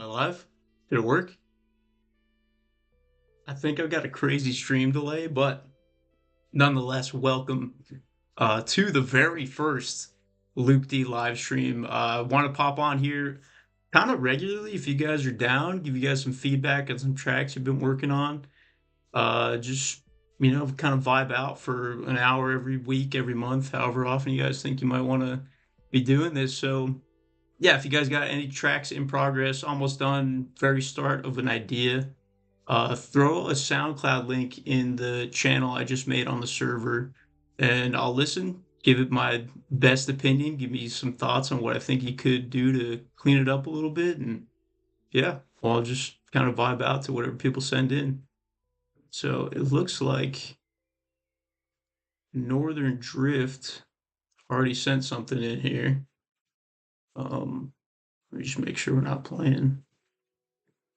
I live? Did it work? I think I've got a crazy stream delay, but nonetheless, welcome to the very first Luke D live stream. Want to pop on here kind of regularly if you guys are down, give you guys some feedback on some tracks you've been working on. Just, kind of vibe out for an hour every week, every month, however often you guys think you might want to be doing this. So, yeah, if you guys got any tracks in progress, almost done, very start of an idea, throw a SoundCloud link in the channel I just made on the server, and I'll listen, give it my best opinion, give me some thoughts on what I think you could do to clean it up a little bit, and yeah, well, I'll just kind of vibe out to whatever people send in. So it looks like Northern Drift already sent something in here. Let me just make sure we're not playing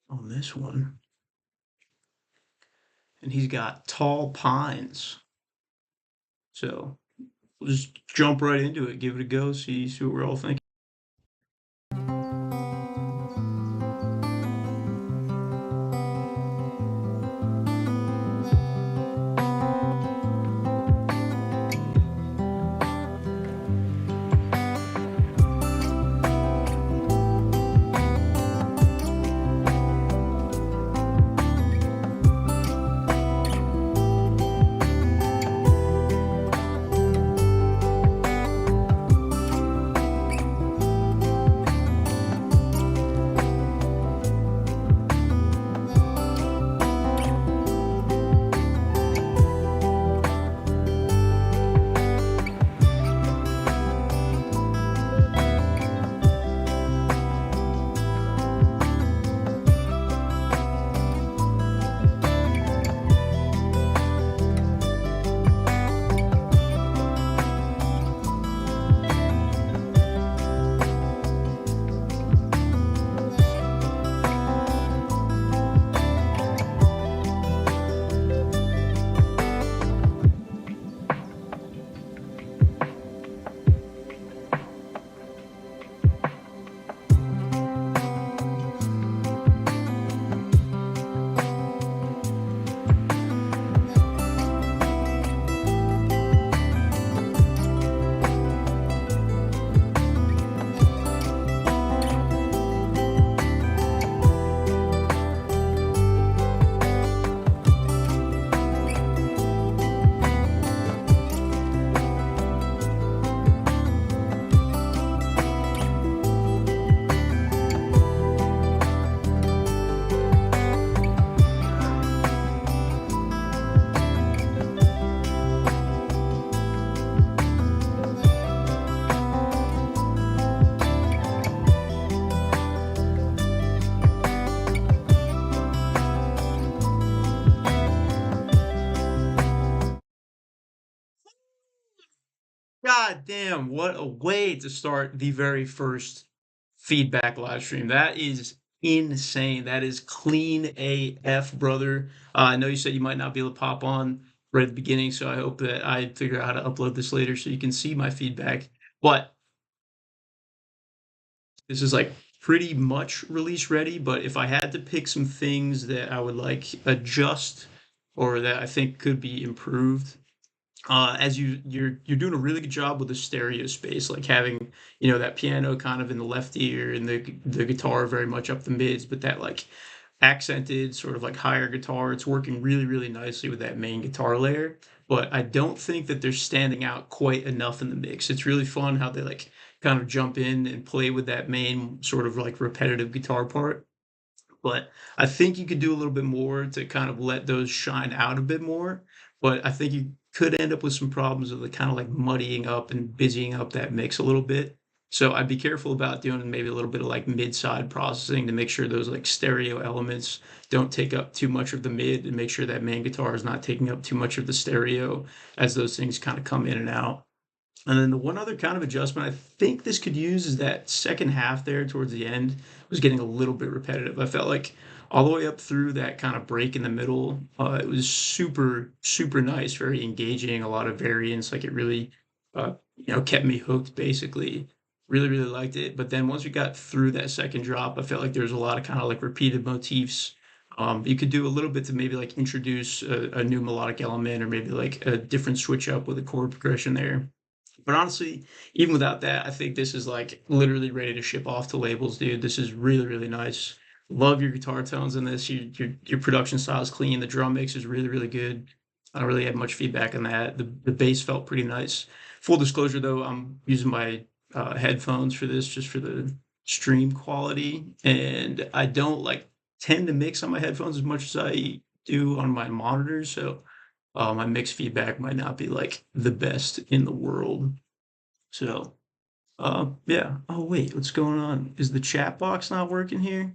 on this one. And he's got Tall Pines. So we'll just jump right into it, give it a go, see what we're all thinking. God damn, what a way to start the very first feedback live stream. That is insane. That is clean AF, brother. I know you said you might not be able to pop on right at the beginning, so I hope that I figure out how to upload this later so you can see my feedback. But this is like pretty much release ready. But if I had to pick some things that I would like adjust or that I think could be improved, as you're doing a really good job with the stereo space, like having that piano kind of in the left ear and the guitar very much up the mids, but that like accented sort of like higher guitar, it's working really really nicely with that main guitar layer. But I don't think that they're standing out quite enough in the mix. It's really fun how they like kind of jump in and play with that main sort of like repetitive guitar part, but I think you could do a little bit more to kind of let those shine out a bit more. But I think you could end up with some problems of the kind of like muddying up and busying up that mix a little bit. So I'd be careful about doing maybe a little bit of like mid-side processing to make sure those like stereo elements don't take up too much of the mid and make sure that main guitar is not taking up too much of the stereo as those things kind of come in and out. And then the one other kind of adjustment I think this could use is that second half there towards the end was getting a little bit repetitive. I felt like all the way up through that kind of break in the middle, it was super, super nice, very engaging, a lot of variance. Like it really, kept me hooked basically. Really, really liked it. But then once we got through that second drop, I felt like there was a lot of kind of like repeated motifs. You could do a little bit to maybe like introduce a new melodic element or maybe like a different switch up with a chord progression there. But honestly, even without that, I think this is like literally ready to ship off to labels, dude. This is really, really nice. Love your guitar tones in this. Your production style is clean. The drum mix is really, really good. I don't really have much feedback on that. The bass felt pretty nice. Full disclosure though, I'm using my headphones for this just for the stream quality, and I don't like tend to mix on my headphones as much as I do on my monitors. So my mix feedback might not be like the best in the world. So, yeah. Oh, wait, what's going on? Is the chat box not working here?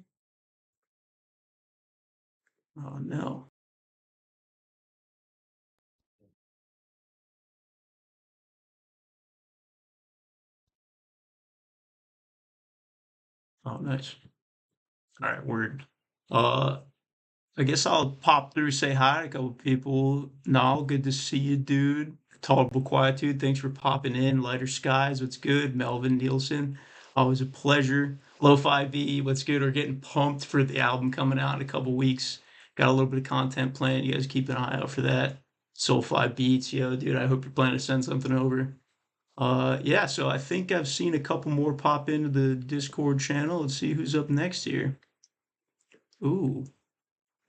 Oh, no. Oh, nice. All right, word. Uh, I guess I'll pop through, say hi to a couple people. Nal, good to see you, dude. Tolerable Quietude, thanks for popping in. Lighter Skies, what's good? Melvin Nielsen, always a pleasure. Lo-Fi V, what's good? We're getting pumped for the album coming out in a couple weeks. Got a little bit of content planned. You guys keep an eye out for that. Soulfly Beats, yo, dude, I hope you're planning to send something over. Yeah, so I think I've seen a couple more pop into the Discord channel. Let's see who's up next here. Ooh.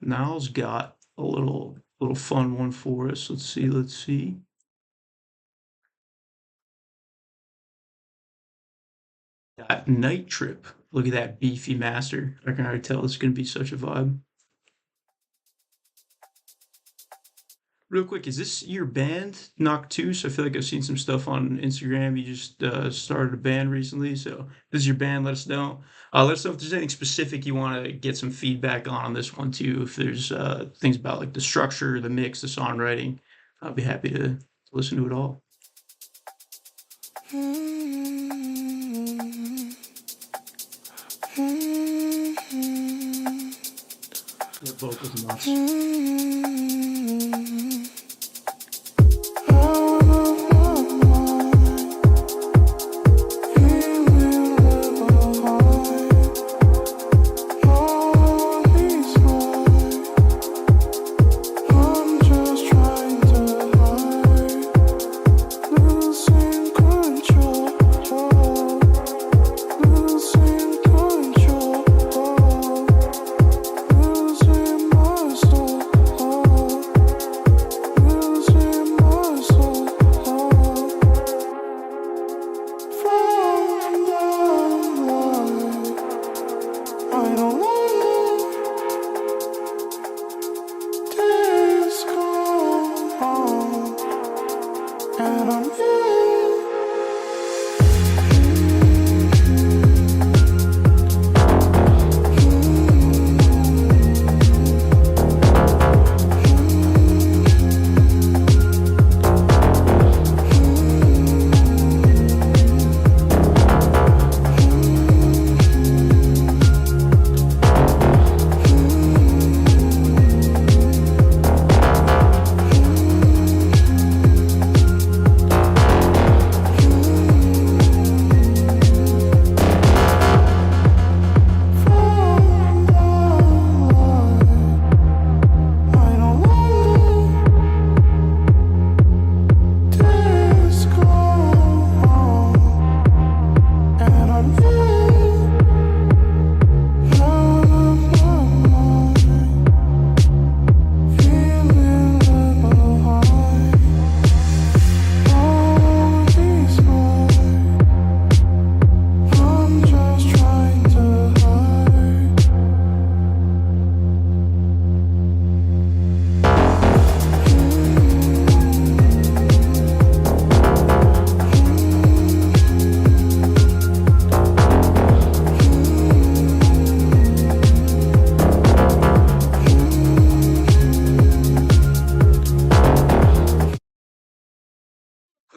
Niall's got a little fun one for us. Let's see, let's see. Got Night Trip. Look at that beefy master. I can already tell this is gonna be such a vibe. Real quick, is this your band, Noctus? I feel like I've seen some stuff on Instagram. You just started a band recently, so this is your band. Let us know. Let us know if there's anything specific you want to get some feedback on this one too. If there's things about like the structure, the mix, the songwriting, I'll be happy to listen to it all. The vocals nuts.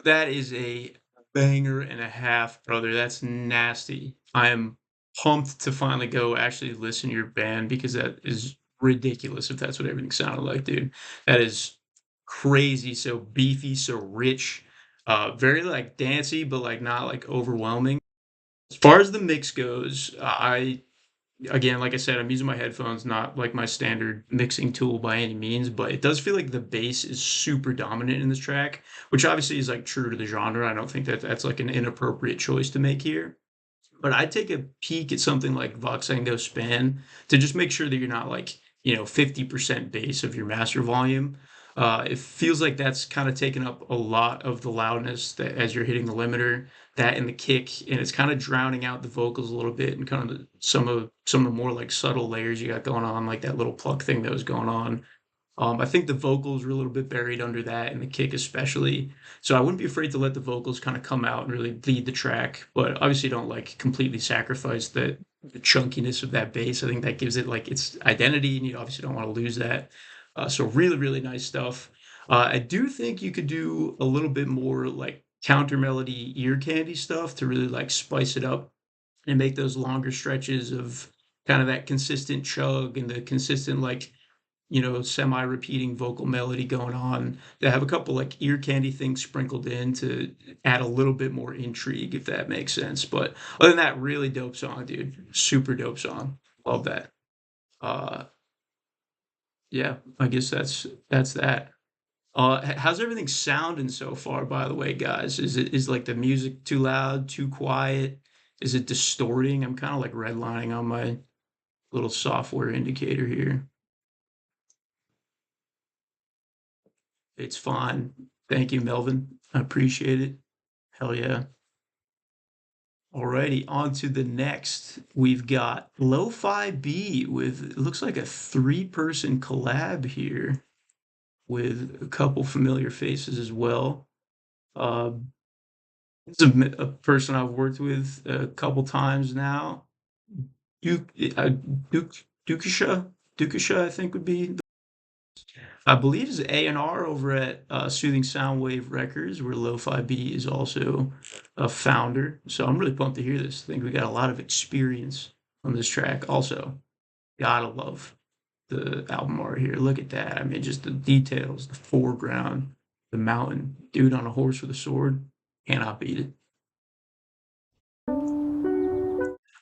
That is a banger and a half, brother. That's nasty. I am pumped to finally go actually listen to your band because that is ridiculous if that's what everything sounded like, dude. That is crazy. So beefy, so rich, very like dancey, but like not like overwhelming. As far as the mix goes, I again, like I said, I'm using my headphones, not like my standard mixing tool by any means, but it does feel like the bass is super dominant in this track, which obviously is like true to the genre. I don't think that that's like an inappropriate choice to make here. But I'd take a peek at something like Voxengo Span to just make sure that you're not like, 50% bass of your master volume. It feels like that's kind of taking up a lot of the loudness that as you're hitting the limiter, that and the kick, and it's kind of drowning out the vocals a little bit and kind of some of the more like subtle layers you got going on, like that little pluck thing that was going on. I think the vocals were a little bit buried under that, and the kick especially. So I wouldn't be afraid to let the vocals kind of come out and really lead the track, but obviously don't like completely sacrifice the chunkiness of that bass. I think that gives it like its identity, and you obviously don't want to lose that. So really, really nice stuff. I do think you could do a little bit more like counter melody ear candy stuff to really like spice it up and make those longer stretches of kind of that consistent chug and the consistent like semi-repeating vocal melody going on. They have a couple like ear candy things sprinkled in to add a little bit more intrigue, if that makes sense. But other than that, really dope song, dude. Super dope song. Love that. Uh, yeah, I guess that's that. How's everything sounding so far, by the way, guys? Is like the music too loud, too quiet? Is it distorting? I'm kind of like redlining on my little software indicator here. It's fine. Thank you, Melvin. I appreciate it. Hell yeah. Alrighty, on to the next. We've got Lo-Fi B with it looks like a three-person collab here with a couple familiar faces as well. Uh, this is a person I've worked with a couple times now. Duke, Duke, Dukasha, Dukasha, I think would be I believe is A&R over at Soothing Soundwave Records, where Lo-Fi B is also a founder. So I'm really pumped to hear this. I think we got a lot of experience on this track. Also, gotta love the album art here. Look at that. I mean, just the details, the foreground, the mountain, dude on a horse with a sword. Cannot beat it.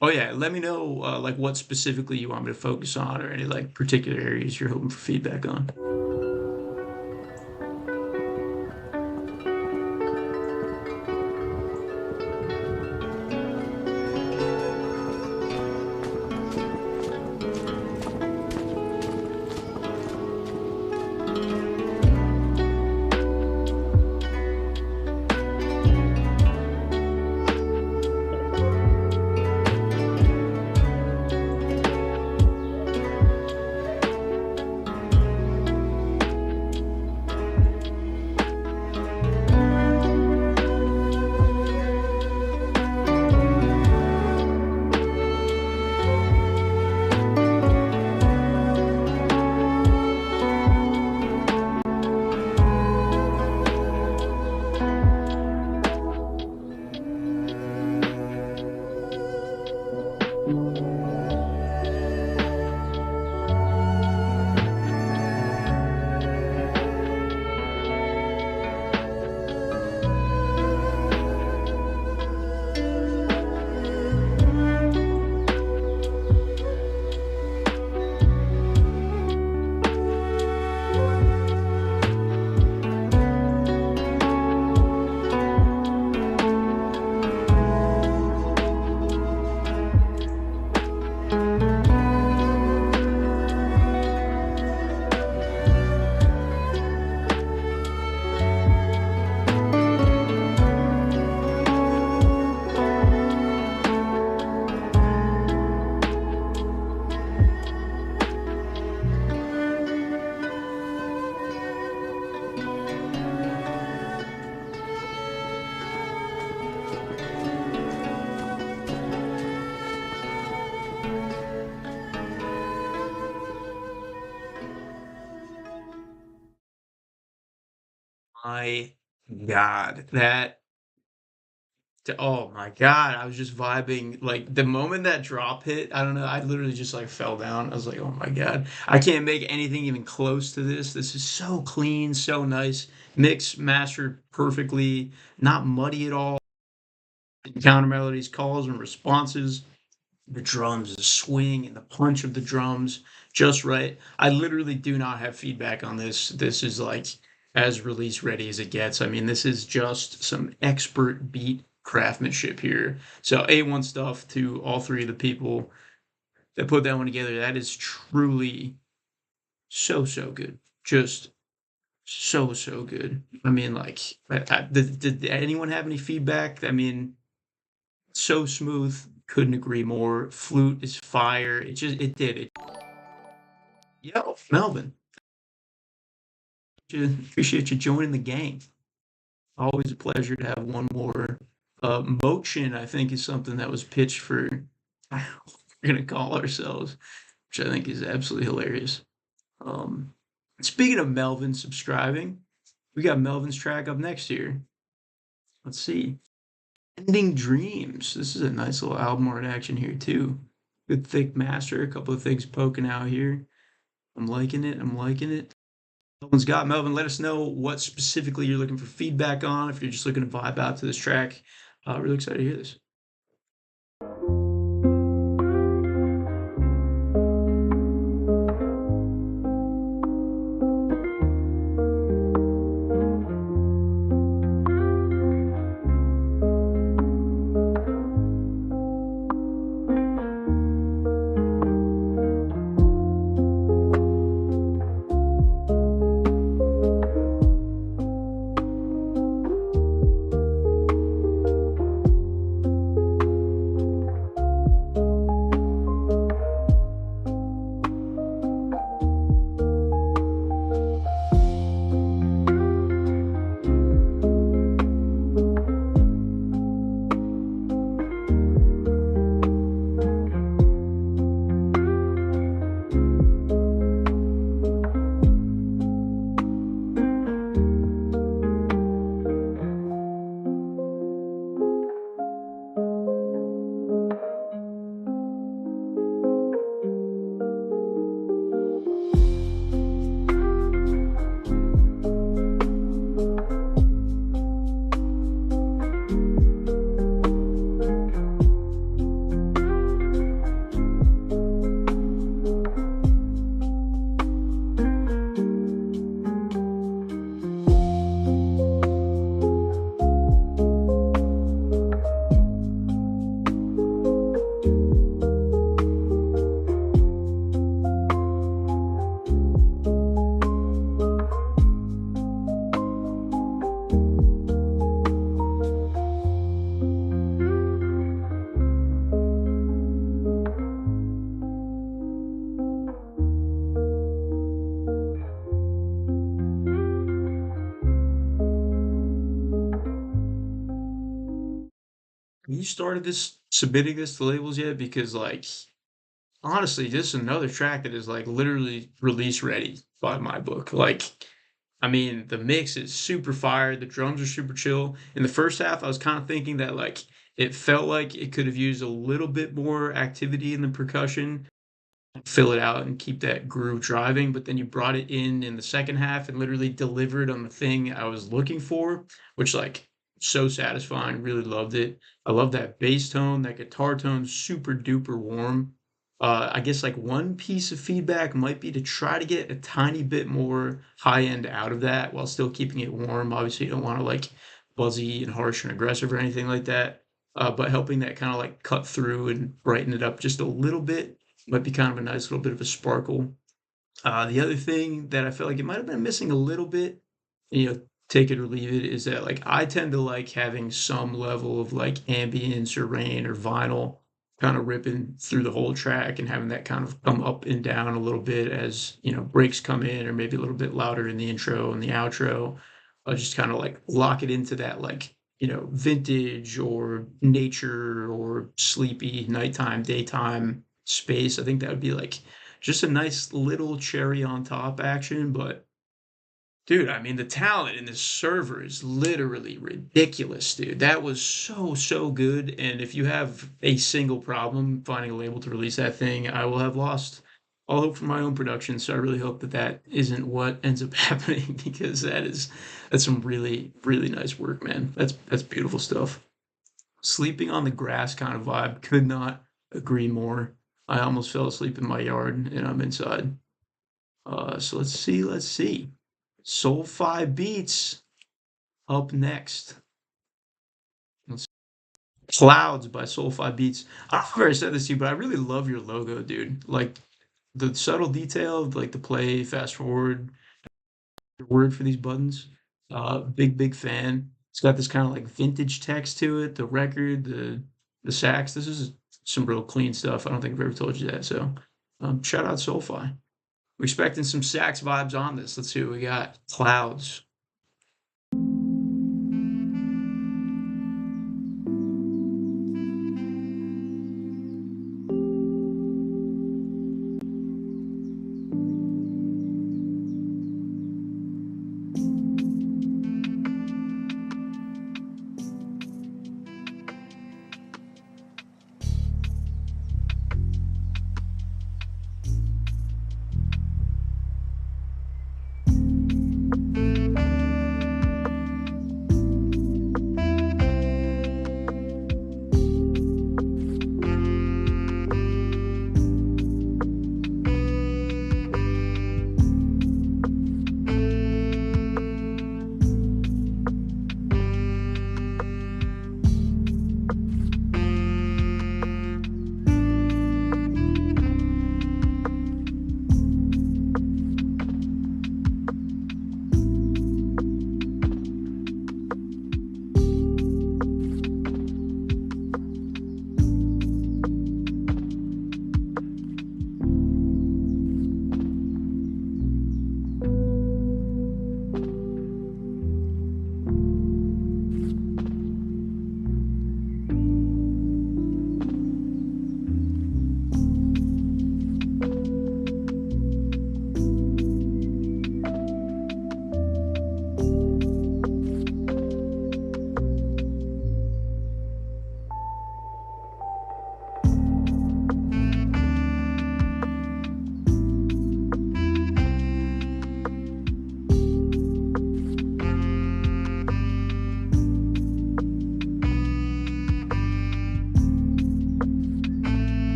Oh yeah, let me know like what specifically you want me to focus on or any like particular areas you're hoping for feedback on. My God, oh my God, I was just vibing. Like the moment that drop hit, I don't know, I literally just like fell down. I was like, oh my God, I can't make anything even close to this. This is so clean, so nice, mixed, mastered perfectly, not muddy at all. counter melodies, calls and responses, the drums, the swing and the punch of the drums just right. I literally do not have feedback on this. This is like as release ready as it gets. I mean, this is just some expert beat craftsmanship here. So A1 stuff to all three of the people that put that one together. That is truly so good. Just so good. I mean, like, did anyone have any feedback? I mean, so smooth. Couldn't agree more. Flute is fire. It did it. Yo, Melvin, appreciate you joining the gang. Always a pleasure to have one more. Motion, I think, is something that was pitched for. We're gonna call ourselves, which I think is absolutely hilarious. Um, Speaking of Melvin subscribing, we got Melvin's track up next here. Let's see. Ending Dreams. This is a nice little album art action here too. Good thick master, a couple of things poking out here. I'm liking it. I'm liking it. Melvin's got Melvin. Let us know what specifically you're looking for feedback on. If you're just looking to vibe out to this track, really excited to hear this. Have you started this submitting this to labels yet? Because like honestly, this is another track that is like literally release ready by my book. Like, I mean, the mix is super fire. The drums are super chill. In the first half, I was kind of thinking that like it felt like it could have used a little bit more activity in the percussion, fill it out and keep that groove driving. But then you brought it in the second half and literally delivered on the thing I was looking for, which like so satisfying. Really loved it. I love that bass tone, that guitar tone, super duper warm. I guess like one piece of feedback might be to try to get a tiny bit more high end out of that while still keeping it warm. Obviously, you don't want to like buzzy and harsh and aggressive or anything like that. But helping that kind of like cut through and brighten it up just a little bit might be kind of a nice little bit of a sparkle. The other thing that I felt like it might have been missing a little bit, you know, take it or leave it, is that like I tend to like having some level of like ambience or rain or vinyl kind of ripping through the whole track and having that kind of come up and down a little bit as, you know, breaks come in or maybe a little bit louder in the intro and the outro. Just kind of like lock it into that like, you know, vintage or nature or sleepy nighttime, daytime space. I think that would be like just a nice little cherry on top action. But dude, I mean, the talent in this server is literally ridiculous, dude. That was so good. And if you have a single problem finding a label to release that thing, I will have lost all hope for my own production. So I really hope that that isn't what ends up happening because that's some really nice work, man. That's beautiful stuff. Sleeping on the grass kind of vibe. Could not agree more. I almost fell asleep in my yard and I'm inside. So let's see. Soul-Fi Beats up next. Let's Clouds by Soul-Fi Beats. I don't know if I've ever said this to you, but I really love your logo, dude. Like the subtle detail, like the play, fast forward, word for these buttons. Big fan. It's got this kind of like vintage text to it. The record, the sax. This is some real clean stuff. I don't think I've ever told you that. So, shout out Soulfly. We're expecting some sax vibes on this. Let's see what we got. Clouds.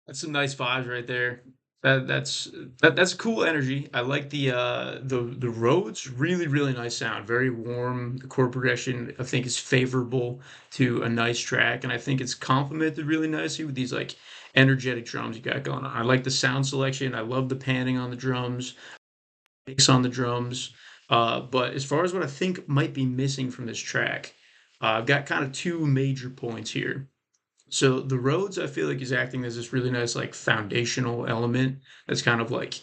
That's some nice vibes right there. That's cool energy. I like the Rhodes, really nice sound. Very warm. The chord progression I think is favorable to a nice track, and I think it's complemented really nicely with these like energetic drums you got going on. I like the sound selection. I love the panning on the drums, mix on the drums. But as far as what I think might be missing from this track, I've got kind of two major points here. So the roads, I feel like, is acting as this really nice like foundational element that's kind of like,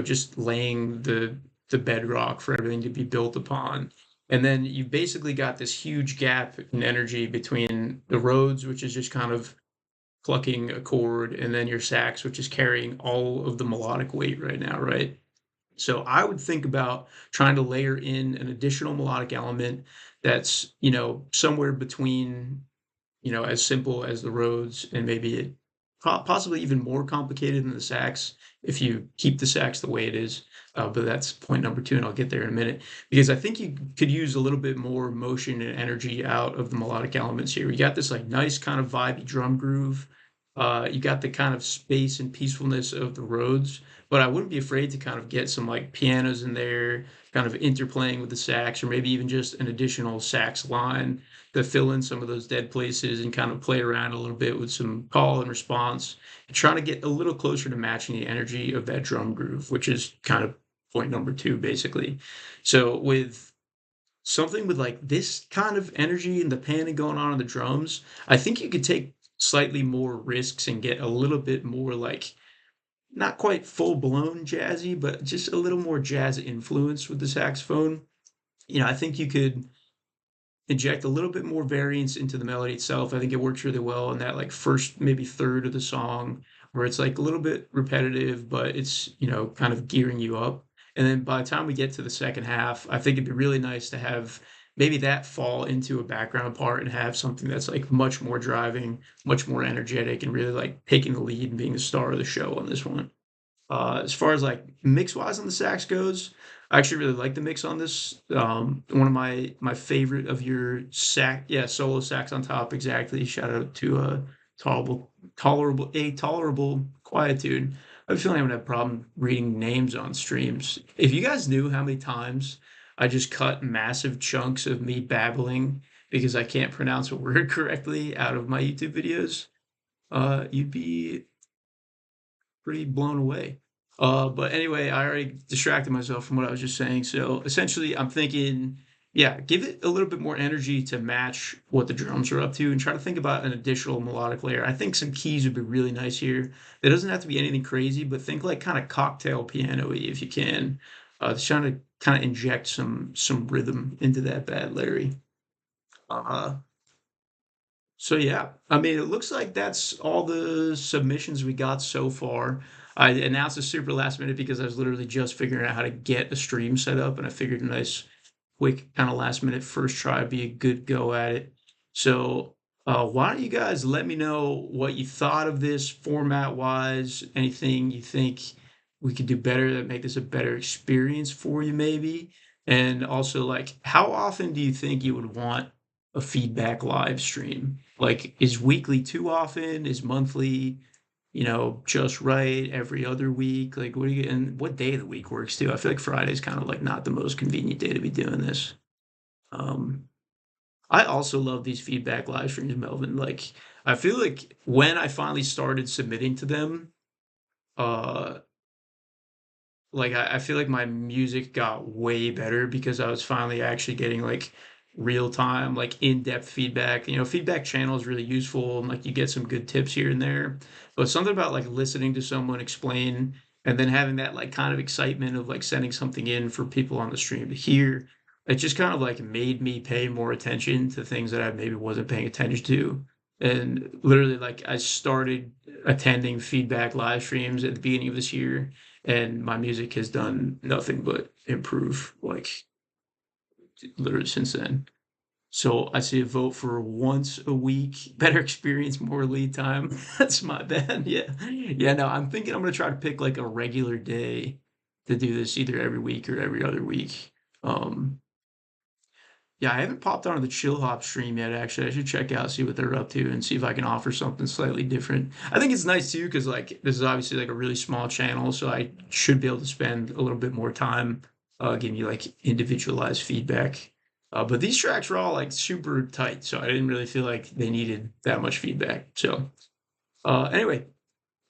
just laying the bedrock for everything to be built upon. And then you've basically got this huge gap in energy between the roads, which is just kind of plucking a chord, and then your sax, which is carrying all of the melodic weight right now, right? So I would think about trying to layer in an additional melodic element that's, somewhere between as simple as the roads and maybe possibly even more complicated than the sax if you keep the sax the way it is. But that's point number two, and I'll get there in a minute because I think you could use a little bit more motion and energy out of the melodic elements here. You got this like nice kind of vibey drum groove. You got the kind of space and peacefulness of the roads, but I wouldn't be afraid to kind of get some like pianos in there, kind of interplaying with the sax, or maybe even just an additional sax line to fill in some of those dead places and kind of play around a little bit with some call and response and trying to get a little closer to matching the energy of that drum groove, which is kind of point number two, basically. So with something with like this kind of energy and the panning going on the drums, I think you could take slightly more risks and get a little bit more like not quite full blown jazzy, but just a little more jazz influence with the saxophone. I think you could inject a little bit more variance into the melody itself. I think it works really well in that like first maybe third of the song where it's like a little bit repetitive, but it's, kind of gearing you up. And then by the time we get to the second half, I think it'd be really nice to have maybe that fall into a background part and have something that's like much more driving, much more energetic, and really like taking the lead and being the star of the show on this one. As far as like mix wise on the sax goes, I actually really like the mix on this. One of my favorite of your sax, yeah, solo sax on top, exactly. Shout out to tolerable quietude. I have a feeling I would have a problem reading names on streams. If you guys knew how many times I just cut massive chunks of me babbling because I can't pronounce a word correctly out of my YouTube videos, you'd be pretty blown away. But anyway, I already distracted myself from what I was just saying. So essentially, I'm thinking, yeah, give it a little bit more energy to match what the drums are up to and try to think about an additional melodic layer. I think some keys would be really nice here. It doesn't have to be anything crazy, but think like kind of cocktail piano-y if you can. Just trying to kind of inject some rhythm into that bad Larry. Uh, so yeah, I mean, it looks like that's all the submissions we got so far. I announced a super last minute because I was literally just figuring out how to get a stream set up, and I figured a nice, quick, kind of last minute first try would be a good go at it. So, why don't you guys let me know what you thought of this format wise? Anything you think we could do better that make this a better experience for you, maybe? And also, like, how often do you think you would want a feedback live stream? Like, is weekly too often? Is monthly, just right every other week? Like, what do you and what day of the week works too? I feel like Friday's kind of like not the most convenient day to be doing this. Um, I also love these feedback live streams, Melvin. Like, I feel like when I finally started submitting to them, uh, like I feel like my music got way better because I was finally actually getting like real time, like in-depth feedback. Feedback channel is really useful and like you get some good tips here and there. But something about like listening to someone explain and then having that like kind of excitement of like sending something in for people on the stream to hear, it just kind of like made me pay more attention to things that I maybe wasn't paying attention to. And literally like I started attending feedback live streams at the beginning of this year and my music has done nothing but improve like literally since then. So I say a vote for once a week, better experience, more lead time. That's my bad. Yeah. Yeah, no, I'm thinking I'm gonna try to pick like a regular day to do this either every week or every other week. Um yeah, I haven't popped onto the Chill Hop stream yet, actually. I should check out, see what they're up to, and see if I can offer something slightly different. I think it's nice too, because like this is obviously like a really small channel, so I should be able to spend a little bit more time giving you like individualized feedback. But these tracks were all like super tight, so I didn't really feel like they needed that much feedback. So anyway,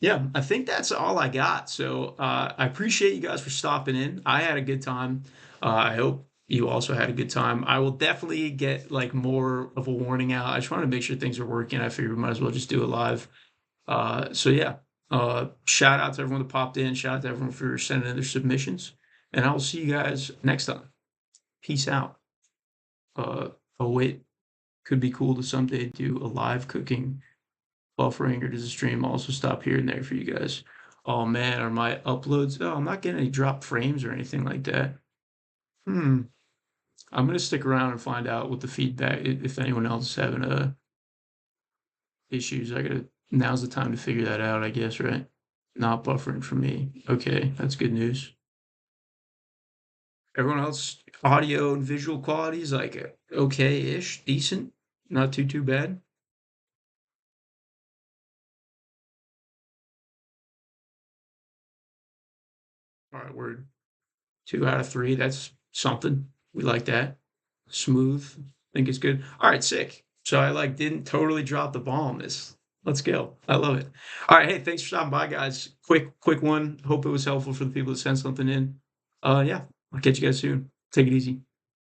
yeah, I think that's all I got. So I appreciate you guys for stopping in. I had a good time. I hope you also had a good time. I will definitely get like more of a warning out. I just want to make sure things are working. I figured we might as well just do it live. So yeah, shout out to everyone that popped in. Shout out to everyone for sending in their submissions. And I will see you guys next time. Peace out. Uh, oh wait, could be cool to someday do a live cooking buffering, or does the stream also stop here and there for you guys? Oh man, are my uploads? Oh, I'm not getting any drop frames or anything like that. Hmm. I'm gonna stick around and find out what the feedback, if anyone else is having issues. Now's the time to figure that out, I guess, right? Not buffering for me. Okay, that's good news. Everyone else, audio and visual quality is like okay-ish, decent, not too bad. All right, we're 2 out of 3. That's something. We like that. Smooth. Think it's good. All right, sick. So I like didn't totally drop the ball on this. Let's go. I love it. All right, hey, thanks for stopping by, guys. Quick one. Hope it was helpful for the people that sent something in. Yeah, I'll catch you guys soon. Take it easy.